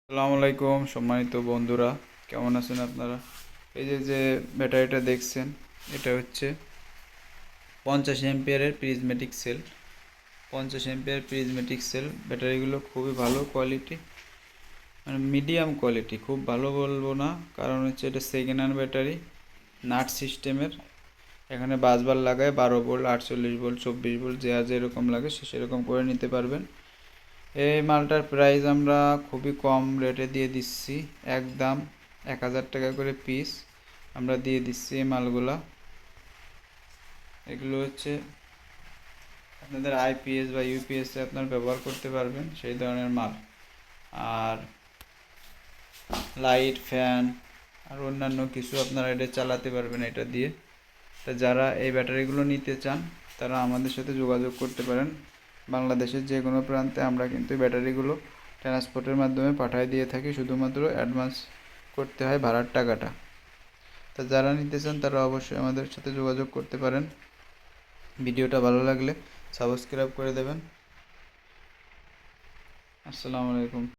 আসসালামু আলাইকুম সম্মানিত বন্ধুরা, কেমন আছেন আপনারা? এই যে ব্যাটারিটা দেখছেন, এটা হচ্ছে 50 এম্পিয়ারের prismatic cell. 50 ampere prismatic cell ব্যাটারিগুলো খুবই ভালো কোয়ালিটি, মানে মিডিয়াম কোয়ালিটি, খুব ভালো বলবো না, কারণ হচ্ছে এটা সেকেন্ড হ্যান্ড ব্যাটারি, নাট সিস্টেমের। এখানে বাসবার লাগায় 12 ভোল্ট, 48 ভোল্ট, 24 ভোল্ট, যে আর যেরকম লাগে সে সেরকম করে নিতে পারবেন। এই মালটার প্রাইস আমরা খুবই কম রেটে দিয়ে দিচ্ছি, একদম 1000 টাকা করে পিস আমরা দিয়ে দিচ্ছি এই মালগুলা। এগুলো হচ্ছে আপনাদের আইপিএস বা ইউপিএসে আপনার ব্যবহার করতে পারবেন সেই ধরনের মাল। আর লাইট, ফ্যান আর অন্যান্য কিছু আপনারা এটা চালাতে পারবেন এটা দিয়ে। তা যারা এই ব্যাটারিগুলো নিতে চান তারা আমাদের সাথে যোগাযোগ করতে পারেন। বাংলাদেশের যে কোনো প্রান্তে আমরা কিন্তু ব্যাটারিগুলো ট্রান্সপোর্টের মাধ্যমে পাঠিয়ে দিয়ে থাকি, শুধুমাত্র অ্যাডভান্স করতে হয় ভাড়ার টাকাটা। তা যারা নিতে চান তারা অবশ্যই আমাদের সাথে যোগাযোগ করতে পারেন। ভিডিওটা ভালো লাগলে সাবস্ক্রাইব করে দেবেন। আসসালামু আলাইকুম।